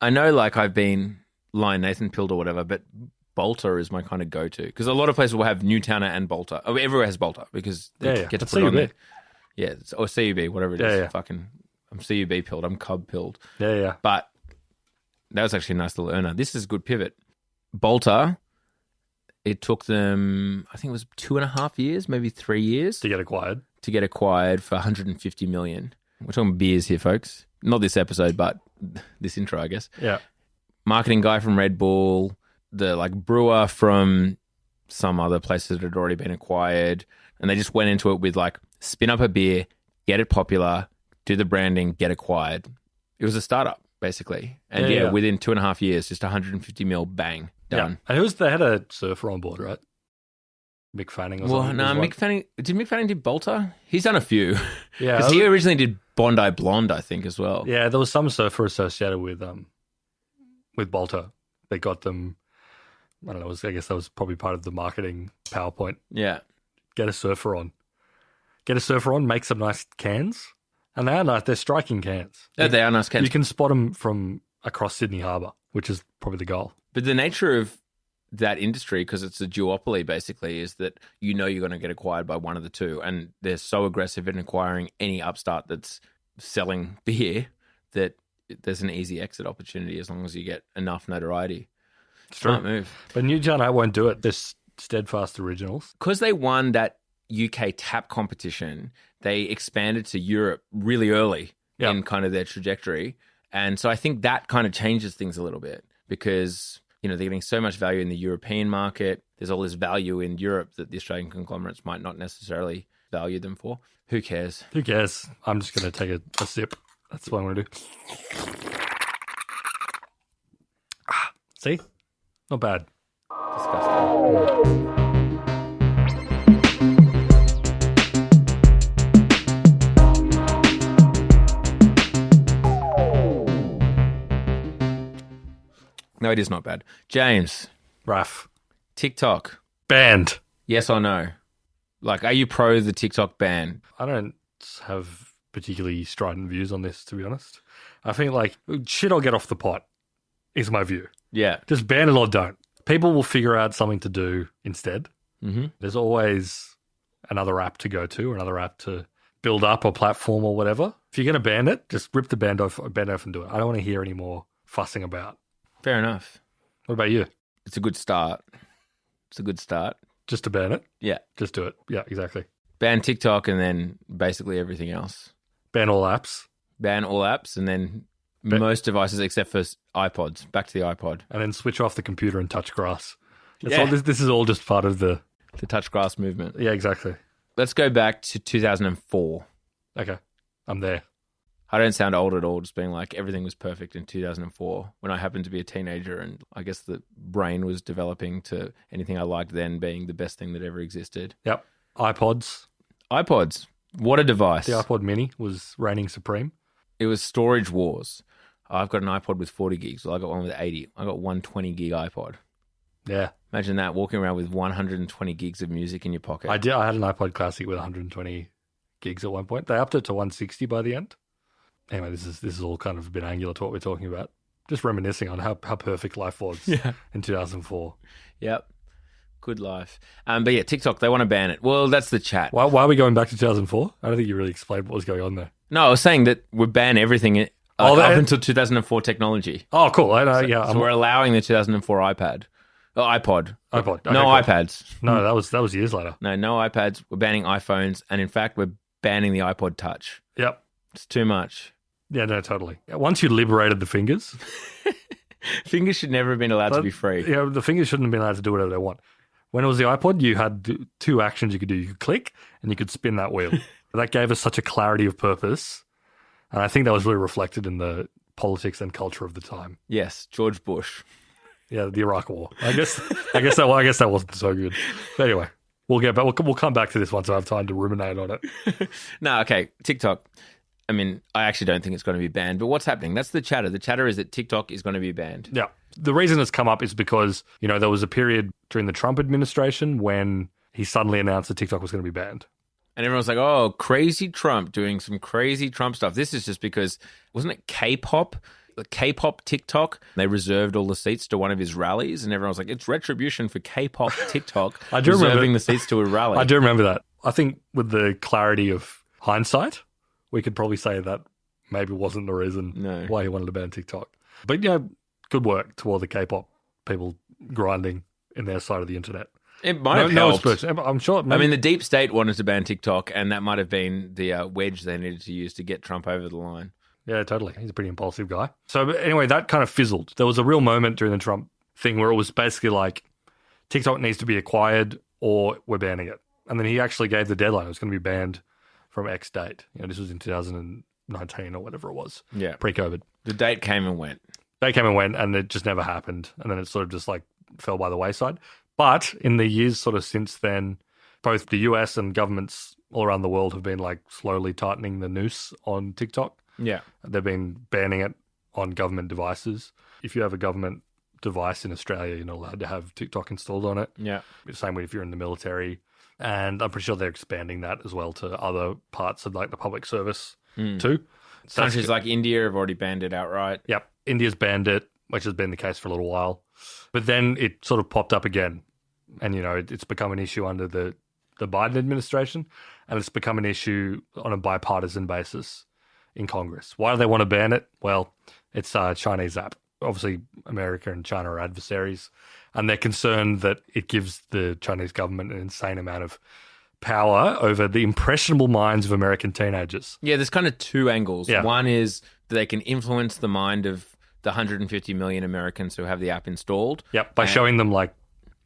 I know like I've been Lion Nathan pilled or whatever, but Bolter is my kind of go-to because a lot of places will have Newtowner and Bolter. Oh, everywhere has Bolter because they get to put it on there. Yeah, or CUB, whatever it is. Yeah. Fucking, I'm CUB pilled. I'm Cub pilled. Yeah. But that was actually a nice little earner. This is a good pivot. Bolter, it took them, I think it was 2.5 years, maybe 3 years. To get acquired. For 150 million. We're talking beers here, folks. Not this episode, but this intro, I guess. Yeah. Marketing guy from Red Bull, the like brewer from some other places that had already been acquired. And they just went into it with like, spin up a beer, get it popular, do the branding, get acquired. It was a startup, basically. And within 2.5 years, just 150 mil, bang, done. Yeah. And they had a surfer on board, right? Mick Fanning or something. Well, no, Mick Fanning did Bolter? He's done a few. Yeah. Because he originally did Bondi Blonde, I think, as well. Yeah, there was some surfer associated with Bolter. They got them, I don't know, I guess that was probably part of the marketing PowerPoint. Yeah. Get a surfer on, make some nice cans. And they are nice. They're striking cans. Yeah, they are nice cans. You can spot them from across Sydney Harbour, which is probably the goal. But the nature of that industry, because it's a duopoly basically, is that you know you're going to get acquired by one of the two. And they're so aggressive in acquiring any upstart that's selling beer that there's an easy exit opportunity as long as you get enough notoriety. Smart move. But New John, I won't do it. This Steadfast Originals. Because they won that UK tap competition, they expanded to Europe really early in kind of their trajectory. And so I think that kind of changes things a little bit because, you know, they're getting so much value in the European market. There's all this value in Europe that the Australian conglomerates might not necessarily value them for. Who cares? Who cares? I'm just going to take a sip. That's what I'm going to do. See? Not bad. Disgusting. No, it is not bad. James. Raf. TikTok. Banned. Yes or no? Like, are you pro the TikTok ban? I don't have particularly strident views on this, to be honest. I think, like, shit or get off the pot is my view. Yeah. Just ban it or don't. People will figure out something to do instead. Mm-hmm. There's always another app to go to, or another app to build up, or platform, or whatever. If you're going to ban it, just rip the band off and do it. I don't want to hear any more fussing about. Fair enough. What about you? It's a good start. Just to ban it? Yeah. Just do it. Yeah, exactly. Ban TikTok and then basically everything else. Ban all apps. Ban all apps and then most devices except for iPods. Back to the iPod. And then switch off the computer and touch grass. Yeah. This is all just part of the touch grass movement. Yeah, exactly. Let's go back to 2004. Okay. I'm there. I don't sound old at all, just being like everything was perfect in 2004 when I happened to be a teenager and I guess the brain was developing to anything I liked then being the best thing that ever existed. Yep. iPods. What a device. The iPod mini was reigning supreme. It was storage wars. I've got an iPod with 40 gigs. Well, I got one with 80. I got 120 gig iPod. Yeah. Imagine that, walking around with 120 gigs of music in your pocket. I had an iPod Classic with 120 gigs at one point. They upped it to 160 by the end. Anyway, this is all kind of a bit angular to what we're talking about. Just reminiscing on how perfect life was in 2004. Yep. Good life. But yeah, TikTok, they want to ban it. Well, that's the chat. Why are we going back to 2004? I don't think you really explained what was going on there. No, I was saying that we ban everything up until 2004 technology. Oh, cool. I know. So we're allowing the 2004 iPod. Okay, no cool. iPads. No, that was years later. No iPads. We're banning iPhones. And in fact, we're banning the iPod Touch. Yep. It's too much. Yeah, no, totally. Once you liberated the fingers. Fingers should never have been allowed to be free. Yeah, the fingers shouldn't have been allowed to do whatever they want. When it was the iPod, you had two actions you could do. You could click and you could spin that wheel. That gave us such a clarity of purpose. And I think that was really reflected in the politics and culture of the time. Yes, George Bush. Yeah, the Iraq War. I guess that wasn't so good. But anyway, we'll get back. We'll come back to this once I have time to ruminate on it. No, okay. TikTok. I mean, I actually don't think it's going to be banned. But what's happening? That's the chatter. The chatter is that TikTok is going to be banned. Yeah. The reason it's come up is because, there was a period during the Trump administration when he suddenly announced that TikTok was going to be banned. And everyone's like, oh, crazy Trump doing some crazy Trump stuff. This is just because, wasn't it K-pop K-pop TikTok. They reserved all the seats to one of his rallies, and everyone was like, "It's retribution for K-pop TikTok reserving the seats to a rally." I do remember that. I think with the clarity of hindsight, we could probably say that maybe wasn't the reason why he wanted to ban TikTok. But good work to all the K-pop people grinding in their side of the internet. It might have helped. I'm sure. I mean, the deep state wanted to ban TikTok, and that might have been the wedge they needed to use to get Trump over the line. Yeah, totally. He's a pretty impulsive guy. So anyway, that kind of fizzled. There was a real moment during the Trump thing where it was basically like, TikTok needs to be acquired or we're banning it. And then he actually gave the deadline. It was going to be banned from X date. This was in 2019 or whatever it was. Yeah. Pre-COVID. The date came and went. And it just never happened. And then it sort of just like fell by the wayside. But in the years sort of since then, both the US and governments all around the world have been like slowly tightening the noose on TikTok. Yeah. They've been banning it on government devices. If you have a government device in Australia, you're not allowed to have TikTok installed on it. Yeah. Same way if you're in the military. And I'm pretty sure they're expanding that as well to other parts of like the public service too. Countries like India have already banned it outright. Yep. India's banned it, which has been the case for a little while. But then it sort of popped up again. And, it's become an issue under the Biden administration. And it's become an issue on a bipartisan basis in Congress. Why do they want to ban it? Well, it's a Chinese app. Obviously, America and China are adversaries. And they're concerned that it gives the Chinese government an insane amount of power over the impressionable minds of American teenagers. Yeah, there's kind of two angles. Yeah. One is that they can influence the mind of the 150 million Americans who have the app installed. Yep, by showing them like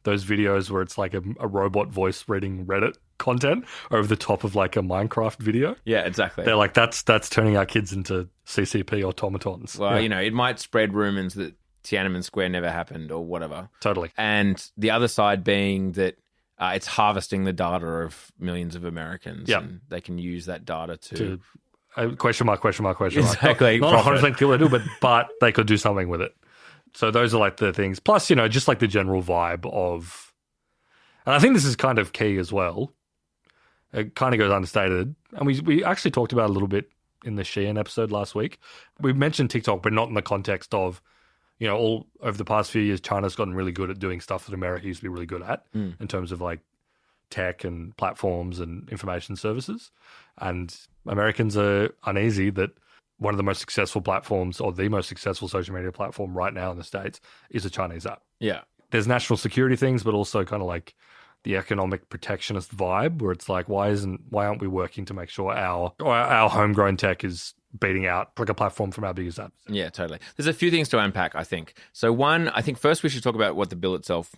those videos where it's like a robot voice reading Reddit content over the top of like a Minecraft video. Yeah, exactly. They're like, that's turning our kids into CCP automatons. Well, it might spread rumors that Tiananmen Square never happened or whatever. Totally. And the other side being that it's harvesting the data of millions of Americans. Yep. And they can use that data to question mark. Exactly. Not 100% clear what they do, but they could do something with it. So those are like the things. Plus, just like the general vibe of, and I think this is kind of key as well. It kind of goes understated. And we actually talked about it a little bit in the Sheehan episode last week. We mentioned TikTok, but not in the context of, all over the past few years, China's gotten really good at doing stuff that America used to be really good at in terms of like tech and platforms and information services. And Americans are uneasy that one of the most successful platforms or the most successful social media platform right now in the States is a Chinese app. Yeah. There's national security things, but also kind of like the economic protectionist vibe where it's like, why aren't we working to make sure our homegrown tech is beating out like a platform from our biggest apps? Yeah, totally. There's a few things to unpack, I think. So one, I think first we should talk about what the bill itself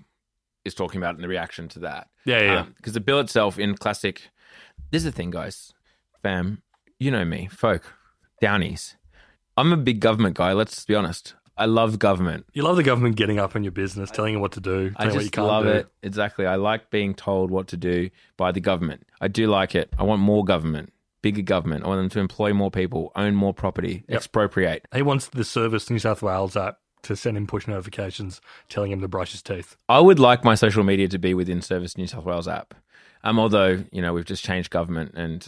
is talking about and the reaction to that. Yeah. Because the bill itself in classic, this is the thing, guys, fam, you know me, folk, Downies. I'm a big government guy, let's be honest. I love government. You love the government getting up in your business, telling you what to do, I just love it. Exactly. I like being told what to do by the government. I do like it. I want more government, bigger government. I want them to employ more people, own more property, expropriate. He wants the Service New South Wales app to send him push notifications telling him to brush his teeth. I would like my social media to be within Service New South Wales app. Although, we've just changed government, and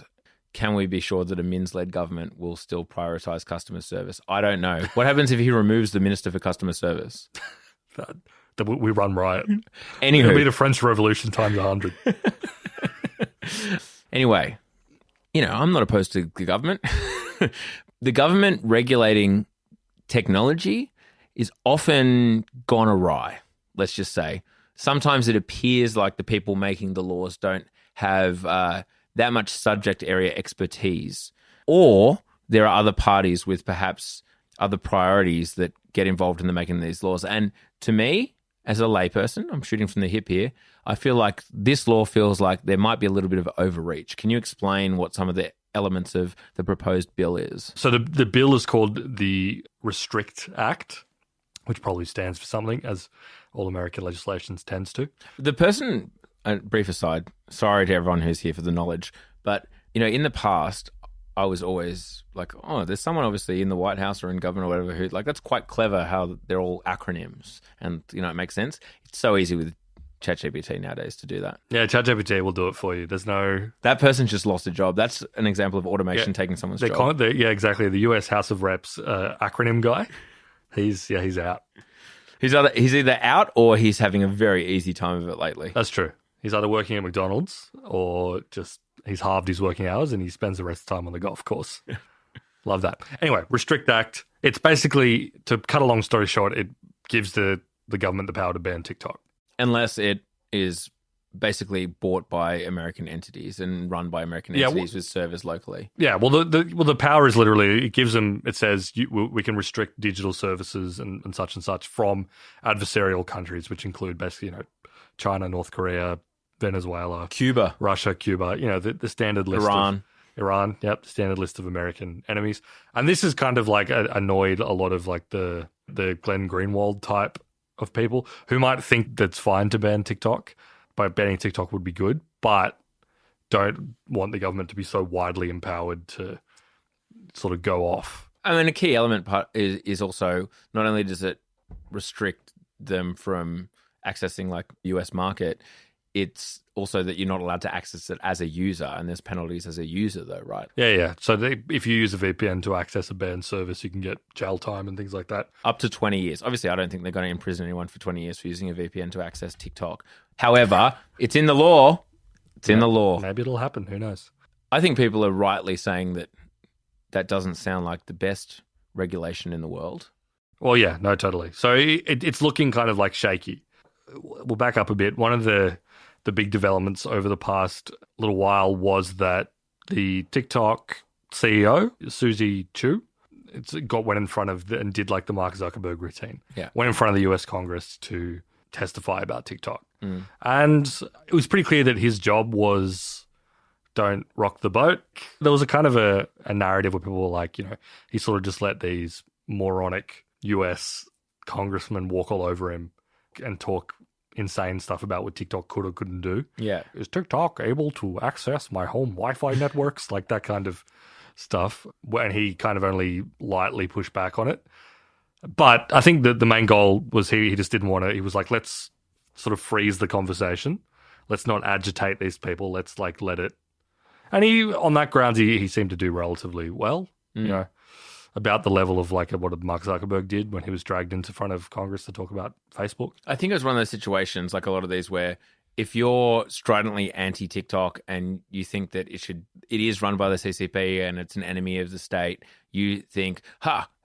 can we be sure that a Minns-led government will still prioritise customer service? I don't know. What happens if he removes the Minister for Customer Service? We run riot. Anywho. It'll be the French Revolution times 100. Anyway, I'm not opposed to the government. The government regulating technology is often gone awry, let's just say. Sometimes it appears like the people making the laws don't have that much subject area expertise, or there are other parties with perhaps other priorities that get involved in the making of these laws. And to me, as a layperson, I'm shooting from the hip here, I feel like this law feels like there might be a little bit of overreach. Can you explain what some of the elements of the proposed bill is? So the bill is called the Restrict Act, which probably stands for something, as all American legislations tends to. The person... A brief aside, sorry to everyone who's here for the knowledge, but, in the past, I was always like, oh, there's someone obviously in the White House or in government or whatever who, like, that's quite clever how they're all acronyms and, it makes sense. It's so easy with ChatGPT nowadays to do that. Yeah, ChatGPT will do it for you. That person's just lost a job. That's an example of automation taking someone's job. Yeah, exactly. The US House of Reps acronym guy He's out. He's either out or he's having a very easy time of it lately. That's true. He's either working at McDonald's or just he's halved his working hours and he spends the rest of the time on the golf course. Love that. Anyway, Restrict Act. It's basically, to cut a long story short, it gives the government the power to ban TikTok. Unless it is basically bought by American entities and run by American entities with servers locally. Yeah, well, the power is literally, it gives them, it says we can restrict digital services and such from adversarial countries, which include basically, China, North Korea, Venezuela, Cuba, Russia, Cuba, the standard list. Iran, yep, the standard list of American enemies. And this is kind of like annoyed a lot of like the Glenn Greenwald type of people who might think that's fine to ban TikTok. By banning TikTok would be good, but don't want the government to be so widely empowered to sort of go off. I mean, a key element part is also not only does it restrict them from accessing like US market, it's also that you're not allowed to access it as a user, and there's penalties as a user though, right? Yeah. So if you use a VPN to access a banned service, you can get jail time and things like that. Up to 20 years. Obviously, I don't think they're going to imprison anyone for 20 years for using a VPN to access TikTok. However, it's in the law. It's in the law. Maybe it'll happen. Who knows? I think people are rightly saying that doesn't sound like the best regulation in the world. Well, yeah, no, totally. So it's looking kind of like shaky. We'll back up a bit. One of the big developments over the past little while was that the TikTok CEO, Susie Chu, went in front of and did like the Mark Zuckerberg routine. Yeah. Went in front of the US Congress to testify about TikTok. And it was pretty clear that his job was don't rock the boat. There was a kind of a narrative where people were like, he sort of just let these moronic US congressmen walk all over him and talk insane stuff about what TikTok could or couldn't do. Yeah. Is TikTok able to access my home Wi-Fi networks? Like that kind of stuff. And he kind of only lightly pushed back on it. But I think that the main goal was he just didn't want to, he was like, let's sort of freeze the conversation. Let's not agitate these people. Let's like let it. And on that grounds, he seemed to do relatively well, about the level of like what Mark Zuckerberg did when he was dragged into front of Congress to talk about Facebook. I think it was one of those situations, like a lot of these, where if you're stridently anti-TikTok and you think that it is run by the CCP and it's an enemy of the state, you think,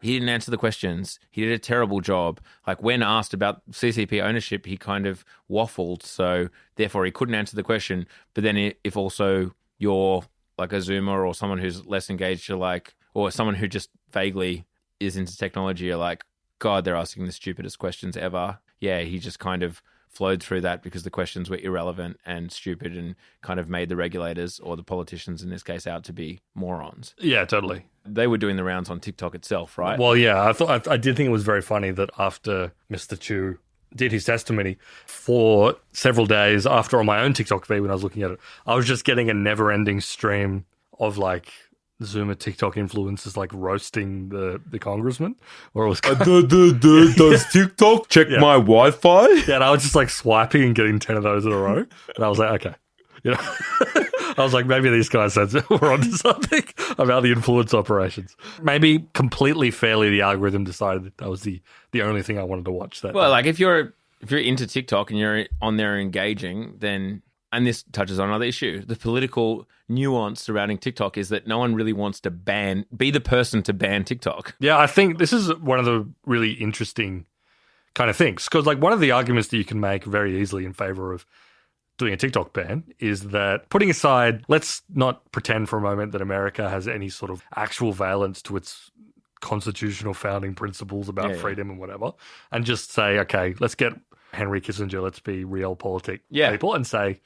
he didn't answer the questions. He did a terrible job. Like when asked about CCP ownership, he kind of waffled. So therefore he couldn't answer the question. But then if also you're like a Zoomer or someone who's less engaged, you're like, or someone who just vaguely is into technology, you're like, God, they're asking the stupidest questions ever. Yeah, he just kind of flowed through that because the questions were irrelevant and stupid and kind of made the regulators or the politicians in this case out to be morons. Yeah, totally. They were doing the rounds on TikTok itself, right? Well, yeah, I did think it was very funny that after Mr. Chu did his testimony, for several days after on my own TikTok feed when I was looking at it, I was just getting a never-ending stream of like Zoomer TikTok influencers like roasting the congressman, or it was does TikTok check my Wi-Fi? Yeah, and I was just like swiping and getting 10 of those in a row, and I was like, okay, I was like, maybe these guys said we're onto something about the influence operations. Maybe completely fairly, the algorithm decided that was the only thing I wanted to watch. That well, like if you're into TikTok and you're on there engaging, then. And this touches on another issue. The political nuance surrounding TikTok is that no one really wants to be the person to ban TikTok. Yeah, I think this is one of the really interesting kind of things. Because like one of the arguments that you can make very easily in favor of doing a TikTok ban is that putting aside, let's not pretend for a moment that America has any sort of actual valence to its constitutional founding principles about freedom and whatever, and just say, okay, let's get Henry Kissinger, let's be realpolitik people and say,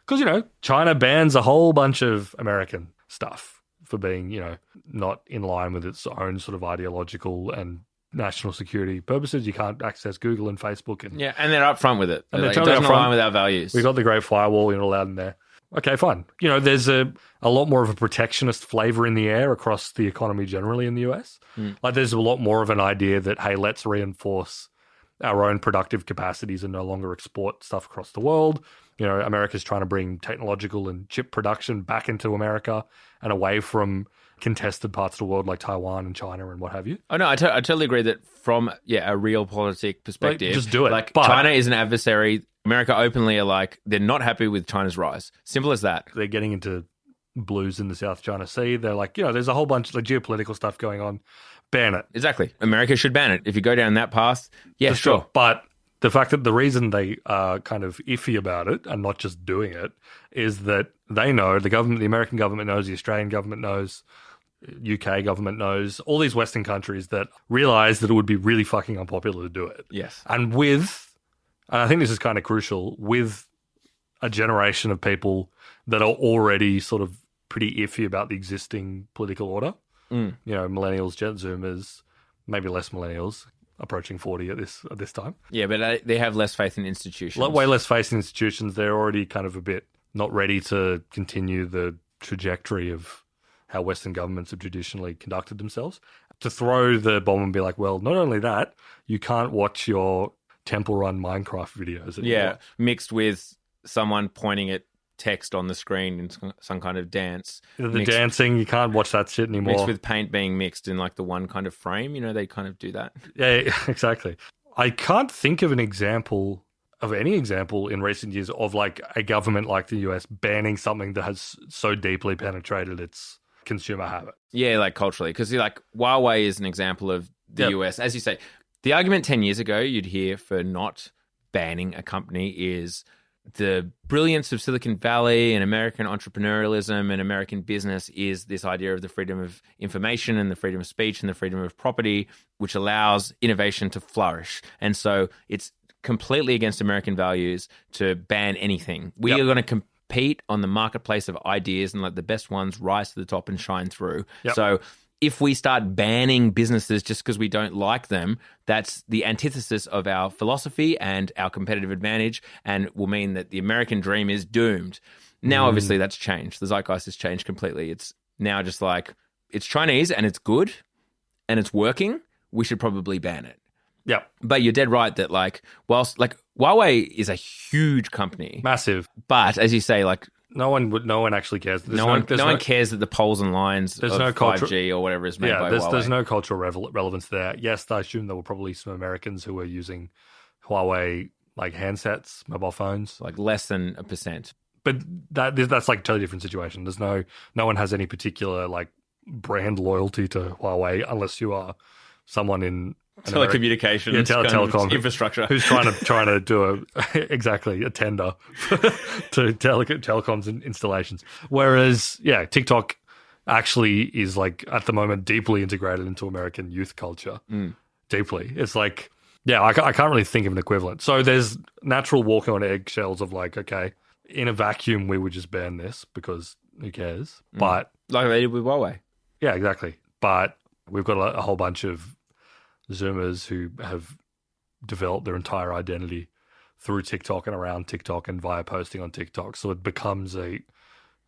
because, China bans a whole bunch of American stuff for being, not in line with its own sort of ideological and national security purposes. You can't access Google and Facebook. And they're upfront with it. And it doesn't align with our values. We've got the Great Firewall, you're not allowed in there. Okay, fine. There's a lot more of a protectionist flavor in the air across the economy generally in the US. Like there's a lot more of an idea that, hey, let's reinforce our own productive capacities and no longer export stuff across the world. America's trying to bring technological and chip production back into America and away from contested parts of the world like Taiwan and China and what have you. Oh, no, I totally agree that from a realpolitik perspective, just do it. Like, but China is an adversary. America openly are like, they're not happy with China's rise. Simple as that. They're getting into blues in the South China Sea. They're like, there's a whole bunch of like geopolitical stuff going on. Ban it. Exactly. America should ban it. If you go down that path, sure. But the fact that the reason they are kind of iffy about it and not just doing it is that they know, the American government knows, the Australian government knows, UK government knows, all these Western countries that realize that it would be really fucking unpopular to do it. Yes. And I think this is kind of crucial, with a generation of people that are already sort of pretty iffy about the existing political order. Millennials, Gen Zoomers, maybe less millennials, approaching 40 at this time. Yeah, but they have less faith in institutions. Way less faith in institutions. They're already kind of a bit not ready to continue the trajectory of how Western governments have traditionally conducted themselves. To throw the bomb and be like, well, not only that, you can't watch your Temple Run Minecraft videos anymore. Yeah, mixed with someone pointing at text on the screen in some kind of dance. Dancing, you can't watch that shit anymore. Mixed with paint being mixed in like the one kind of frame. They kind of do that. Yeah, exactly. I can't think of any example in recent years of like a government like the US banning something that has so deeply penetrated its consumer habit. Yeah, like culturally. Because like Huawei is an example of the US. As you say, the argument 10 years ago you'd hear for not banning a company is the brilliance of Silicon Valley and American entrepreneurialism and American business is this idea of the freedom of information and the freedom of speech and the freedom of property, which allows innovation to flourish. And so it's completely against American values to ban anything. We are going to compete on the marketplace of ideas and let the best ones rise to the top and shine through. So if we start banning businesses just because we don't like them, that's the antithesis of our philosophy and our competitive advantage, and will mean that the American dream is doomed. Now, obviously, that's changed. The zeitgeist has changed completely. It's now just like, it's Chinese and it's good and it's working. We should probably ban it. Yeah. But you're dead right that like, whilst like Huawei is a huge company. Massive. But as you say, like, no one actually cares. No one cares that the poles and lines of 5G or whatever is made by Huawei. There's no cultural relevance there. Yes, I assume there were probably some Americans who were using Huawei like handsets, mobile phones. Like less than 1%. But that's like a totally different situation. There's no one has any particular like brand loyalty to Huawei unless you are someone in telecommunications, telecom infrastructure, who's trying to do a tender to telecoms installations. Whereas, TikTok actually is like at the moment deeply integrated into American youth culture. Deeply, it's like, I can't really think of an equivalent. So there's natural walking on eggshells of like, okay, in a vacuum we would just ban this because who cares? But like they did with Huawei. Yeah, exactly. But we've got a whole bunch of Zoomers who have developed their entire identity through TikTok and around TikTok and via posting on TikTok. So it becomes a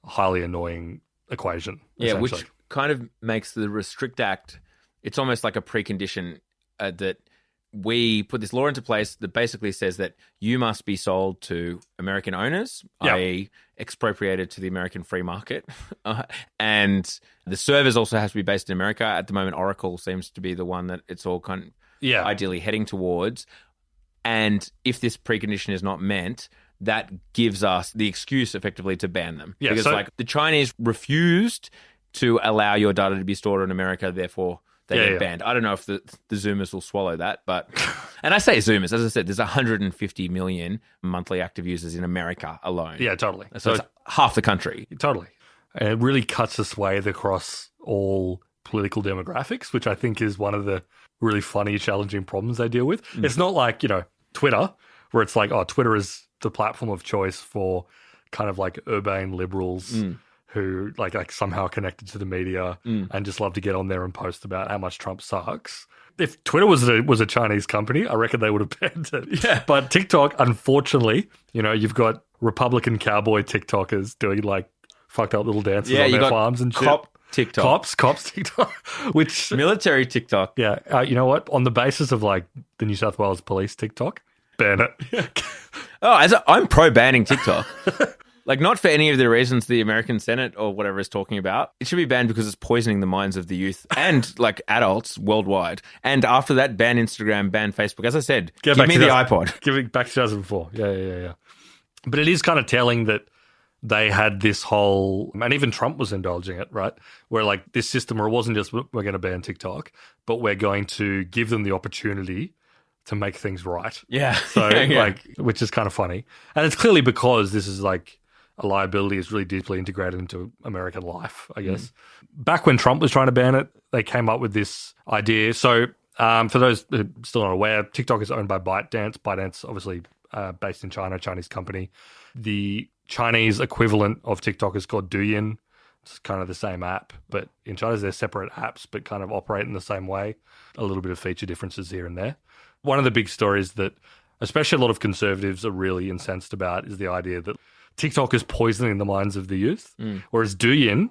highly annoying equation. Yeah, which kind of makes the Restrict Act, it's almost like a precondition that we put this law into place that basically says that you must be sold to American owners, i.e. expropriated to the American free market. And the servers also have to be based in America. At the moment, Oracle seems to be the one that it's all kind of ideally heading towards. And if this precondition is not met, that gives us the excuse effectively to ban them. Yeah, because like the Chinese refused to allow your data to be stored in America, therefore they get banned. I don't know if the Zoomers will swallow that, but... And I say Zoomers, as I said, there's 150 million monthly active users in America alone. Yeah, totally. So it's half the country. Totally. And it really cuts a swathe across all political demographics, which I think is one of the really funny, challenging problems they deal with. It's not like, Twitter, where it's like, Twitter is the platform of choice for kind of like urbane liberals who like somehow connected to the media and just love to get on there and post about how much Trump sucks. If Twitter was a Chinese company, I reckon they would have banned it. Yeah. But TikTok, unfortunately, you've got Republican cowboy TikTokers doing like fucked up little dances on their farms and shit. TikTok. Cops TikTok, which military TikTok. Yeah. You know what? On the basis of like the New South Wales Police TikTok, ban it. I'm pro banning TikTok. Like, not for any of the reasons the American Senate or whatever is talking about. It should be banned because it's poisoning the minds of the youth and like adults worldwide. And after that, ban Instagram, ban Facebook. As I said, give me the iPod. Give it back to 2004. Yeah. But it is kind of telling that they had this whole, and even Trump was indulging it, right? Where like this system, where it wasn't just we're going to ban TikTok, but we're going to give them the opportunity to make things right. Yeah. So like, which is kind of funny. And it's clearly because this is like a liability is really deeply integrated into American life, I guess. Back when Trump was trying to ban it, they came up with this idea. So for those who are still not aware, TikTok is owned by ByteDance. ByteDance, obviously based in China, Chinese company. The Chinese equivalent of TikTok is called Douyin. It's kind of the same app, but in China they're separate apps, but kind of operate in the same way. A little bit of feature differences here and there. One of the big stories that especially a lot of conservatives are really incensed about is the idea that TikTok is poisoning the minds of the youth, whereas Douyin,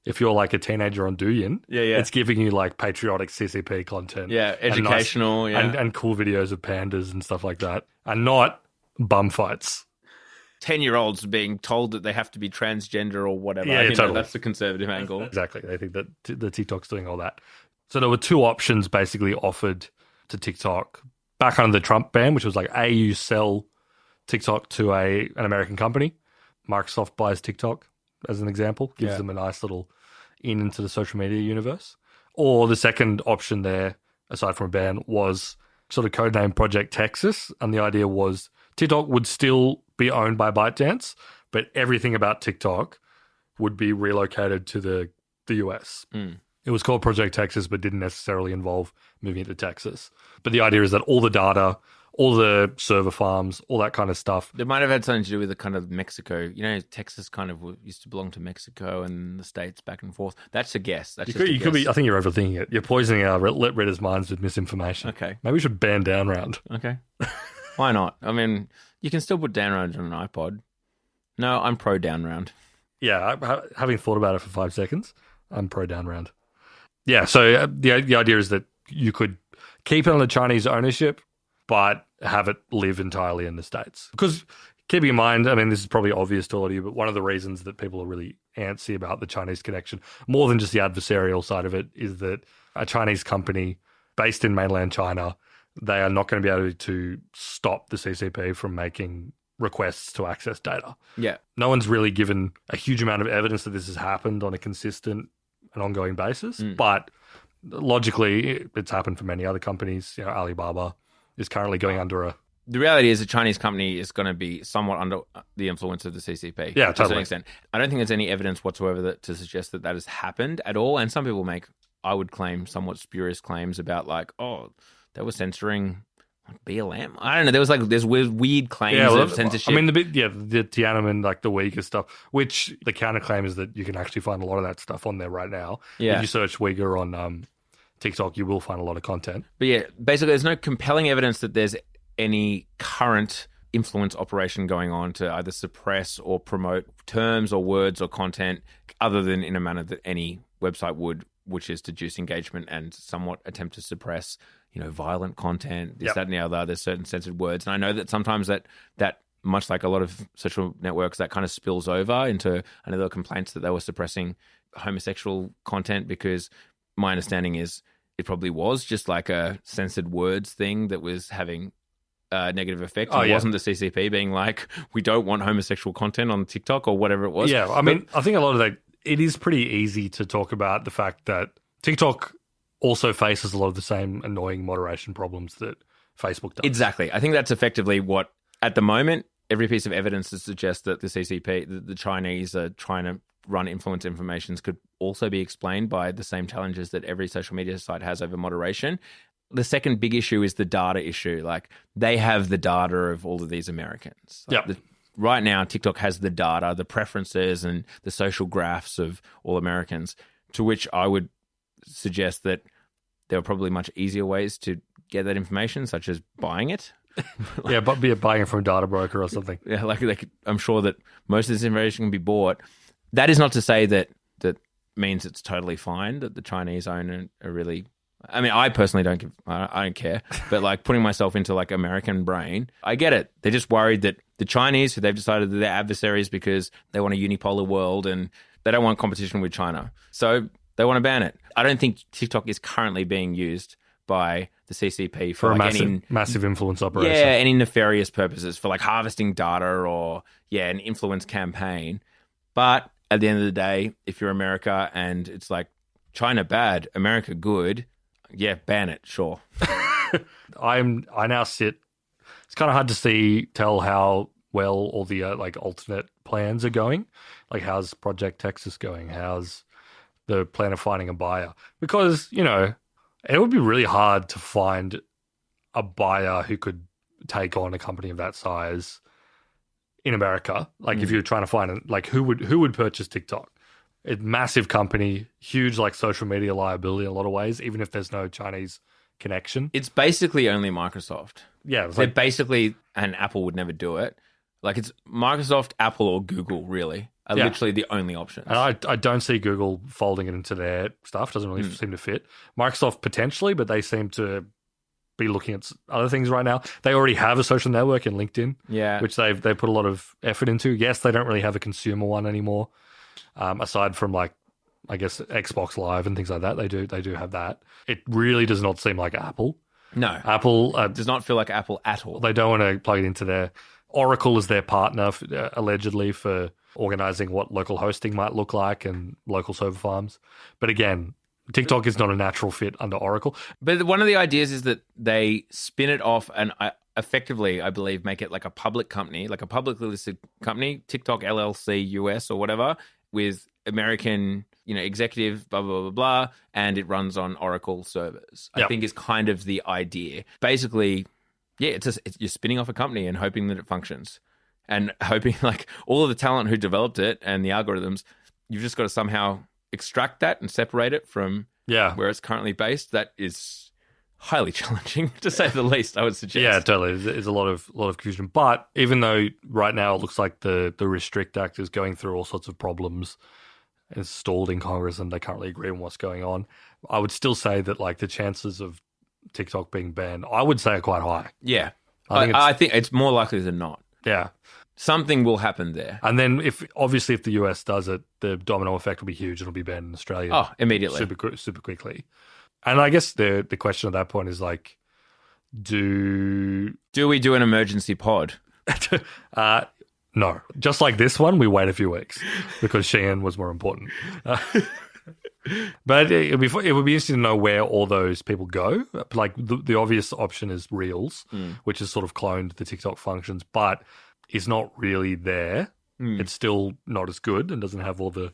if you're like a teenager on Douyin, it's giving you like patriotic CCP content. Yeah, educational, and cool videos of pandas and stuff like that, and not bum fights. 10-year-olds being told that they have to be transgender or whatever. Yeah, totally. That's the conservative angle. Exactly. They think that the TikTok's doing all that. So there were two options basically offered to TikTok back under the Trump ban, which was like, A, you sell TikTok to an American company. Microsoft buys TikTok, as an example, gives them a nice little in into the social media universe. Or the second option there, aside from a ban, was sort of codename Project Texas. And the idea was TikTok would still be owned by ByteDance, but everything about TikTok would be relocated to the US. It was called Project Texas, but didn't necessarily involve moving it to Texas. But the idea is that all the data, all the server farms, all that kind of stuff. It might have had something to do with the kind of Mexico. You know, Texas kind of used to belong to Mexico and the States back and forth. That's a guess. That's you could be. I think you're overthinking it. You're poisoning our readers' minds with misinformation. Okay. Maybe we should ban Down Round. Okay. Why not? I mean, you can still put Down Round on an iPod. No, I'm pro Down Round. Yeah, having thought about it for 5 seconds, I'm pro Down Round. Yeah, so the idea is that you could keep it under Chinese ownership, but have it live entirely in the States. Because keeping in mind, I mean, this is probably obvious to all of you, but one of the reasons that people are really antsy about the Chinese connection, more than just the adversarial side of it, is that a Chinese company based in mainland China, they are not going to be able to stop the CCP from making requests to access data. Yeah. No one's really given a huge amount of evidence that this has happened on a consistent and ongoing basis, but logically it's happened for many other companies. You know, Alibaba is currently going under a... The reality is a Chinese company is going to be somewhat under the influence of the CCP. Yeah, totally. To some extent. I don't think there's any evidence whatsoever to suggest that has happened at all. And some people make, I would claim, somewhat spurious claims about like, oh, they were censoring BLM. I don't know. There's weird claims of censorship. I mean, the Tiananmen, like the Uyghur stuff, which the counterclaim is that you can actually find a lot of that stuff on there right now. Yeah. If you search Uyghur on TikTok, you will find a lot of content. But yeah, basically there's no compelling evidence that there's any current influence operation going on to either suppress or promote terms or words or content other than in a manner that any website would, which is to juice engagement and somewhat attempt to suppress, you know, violent content, this, that, and the other. There's certain censored words. And I know that sometimes that much like a lot of social networks, that kind of spills over into, I know there were complaints that they were suppressing homosexual content because my understanding is it probably was just like a censored words thing that was having a negative effect. It wasn't the CCP being like, we don't want homosexual content on TikTok or whatever it was. Yeah, I mean, I think a lot of that, it is pretty easy to talk about the fact that TikTok also faces a lot of the same annoying moderation problems that Facebook does. Exactly. I think that's effectively what, at the moment, every piece of evidence to suggest that the CCP, the Chinese are trying to run influence informations could also be explained by the same challenges that every social media site has over moderation. The second big issue is the data issue. Like, they have the data of all of these Americans. Like right now, TikTok has the data, the preferences, and the social graphs of all Americans, to which I would suggest that there are probably much easier ways to get that information, such as buying it. Yeah, but be buying it from a data broker or something. Yeah, like I'm sure that most of this information can be bought. That is not to say that means it's totally fine that the Chinese own a really I mean, I personally I don't care, but like putting myself into like American brain, I get it. They're just worried that the Chinese, who they've decided that they're adversaries because they want a unipolar world and they don't want competition with China. So they want to ban it. I don't think TikTok is currently being used by the CCP for like a massive influence operation. Yeah, any nefarious purposes for like harvesting data or an influence campaign. But at the end of the day, if you're America and it's like China bad, America good, yeah, ban it, sure. I now sit. It's kind of hard to tell how well all the like alternate plans are going. Like, how's Project Texas going? How's the plan of finding a buyer? Because, you know, it would be really hard to find a buyer who could take on a company of that size in America. Like, if you're trying to find who would purchase TikTok? A massive company, huge like social media liability in a lot of ways, even if there's no Chinese connection. It's basically only Microsoft. Yeah, they're basically, and Apple would never do it. Like, it's Microsoft, Apple, or Google really are literally the only options. And I don't see Google folding it into their stuff. Doesn't really seem to fit. Microsoft potentially, but they seem to be looking at other things right now. They already have a social network in LinkedIn, which they put a lot of effort into. Yes, they don't really have a consumer one anymore, aside from like, I guess, Xbox Live and things like that. They do have that. It really does not seem like Apple. No, Apple does not feel like Apple at all. They don't want to plug it into their Oracle as their partner, allegedly, for organizing what local hosting might look like and local server farms. But again, TikTok is not a natural fit under Oracle. But one of the ideas is that they spin it off and effectively, I believe, make it like a public company, like a publicly listed company, TikTok LLC US or whatever, with American, executive, blah, blah, blah, blah, and it runs on Oracle servers. I think is kind of the idea. Basically, you're spinning off a company and hoping that it functions. And hoping like all of the talent who developed it and the algorithms, you've just got to somehow extract that and separate it from where it's currently based. That is highly challenging, to say the least, I would suggest. Yeah, totally. There's a lot of confusion. But even though right now it looks like the Restrict Act is going through all sorts of problems, it's stalled in Congress and they can't really agree on what's going on, I would still say that like the chances of TikTok being banned, I would say, are quite high. Yeah. I think it's more likely than not. Yeah. Something will happen there. And then if the US does it, the domino effect will be huge. It'll be banned in Australia. Oh, immediately. Super quickly. And I guess the question at that point is like, do we do an emergency pod? No. Just like this one, we wait a few weeks because Shein was more important. But it would be interesting to know where all those people go. Like the obvious option is Reels, which has sort of cloned the TikTok functions, but is not really there. It's still not as good and doesn't have all the...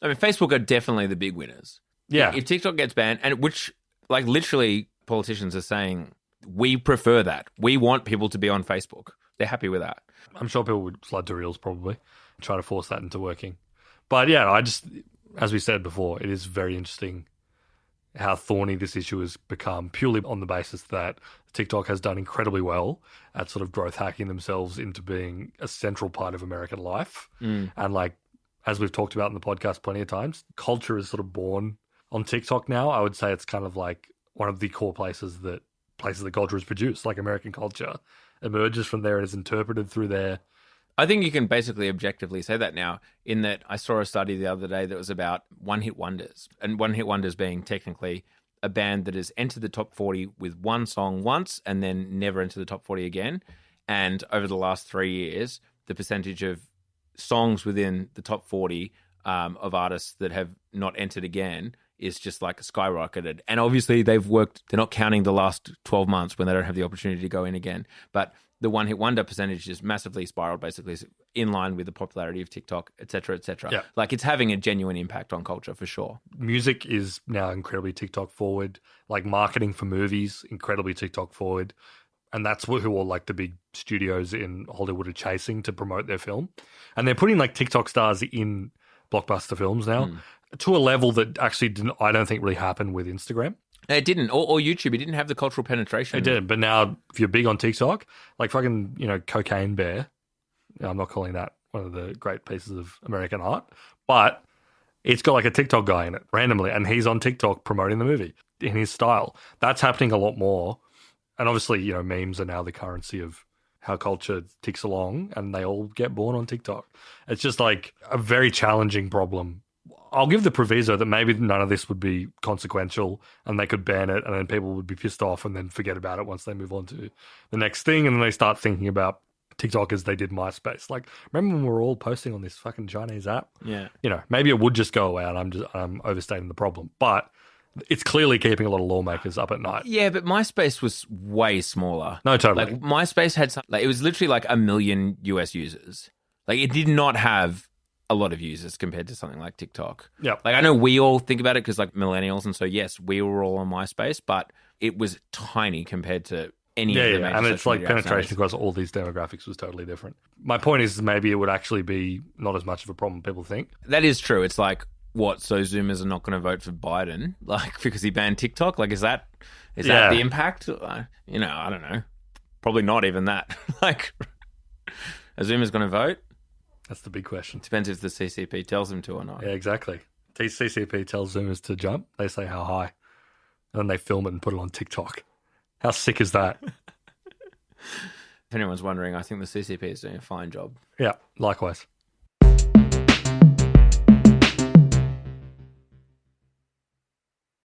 I mean, Facebook are definitely the big winners. Yeah. If TikTok gets banned, and which, like, literally politicians are saying, we prefer that. We want people to be on Facebook. They're happy with that. I'm sure people would flood to Reels probably, try to force that into working. But yeah, I just... As we said before, it is very interesting how thorny this issue has become, purely on the basis that TikTok has done incredibly well at sort of growth hacking themselves into being a central part of American life. And like, as we've talked about in the podcast plenty of times, culture is sort of born on TikTok now. I would say it's kind of like one of the core places that culture is produced, like American culture emerges from there and is interpreted through there. I think you can basically objectively say that now, in that I saw a study the other day that was about one-hit wonders, and one-hit wonders being technically a band that has entered the top 40 with one song once and then never entered the top 40 again. And over the last 3 years, the percentage of songs within the top 40 of artists that have not entered again is just like skyrocketed. And obviously they're not counting the last 12 months when they don't have the opportunity to go in again. But the one-hit wonder percentage is massively spiraled, basically in line with the popularity of TikTok, et cetera, et cetera. Yeah. Like, it's having a genuine impact on culture for sure. Music is now incredibly TikTok forward. Like, marketing for movies, incredibly TikTok forward. And that's who all like the big studios in Hollywood are chasing to promote their film. And they're putting like TikTok stars in blockbuster films now to a level that actually I don't think really happened with Instagram. It didn't, or YouTube. It didn't have the cultural penetration. It didn't, but now if you're big on TikTok, like fucking, Cocaine Bear, I'm not calling that one of the great pieces of American art, but It's got like a TikTok guy in it randomly, and he's on TikTok promoting the movie in his style. That's happening a lot more. And obviously, you know, memes are now the currency of how culture ticks along, and they all get born on TikTok. It's just like a very challenging problem. I'll give the proviso that maybe none of this would be consequential and they could ban it, and then people would be pissed off and then forget about it once they move on to the next thing, and then they start thinking about TikTok as they did MySpace. Like, remember when we were all posting on this fucking Chinese app? Yeah. You know, maybe it would just go away, and I'm overstating the problem. But it's clearly keeping a lot of lawmakers up at night. Yeah, but MySpace was way smaller. No, totally. Like, MySpace had it was literally like 1 million US users. Like, it did not have a lot of users compared to something like TikTok. Yeah. Like, I know we all think about it because, like, millennials, and so yes, we were all on MySpace, but it was tiny compared to any of the major and it's social like media penetration apps. across all these demographics was totally different. My point is maybe it would actually be not as much of a problem people think. That is true. It's like, what, so Zoomers are not going to vote for Biden, like, because he banned TikTok? Like, is that the impact? You know, I don't know. Probably not even that. Like, are Zoomers going to vote? That's the big question. Depends if the CCP tells them to or not. Yeah, exactly. CCP tells Zoomers to jump. They say how high. And then they film it and put it on TikTok. How sick is that? If anyone's wondering, I think the CCP is doing a fine job. Yeah, likewise.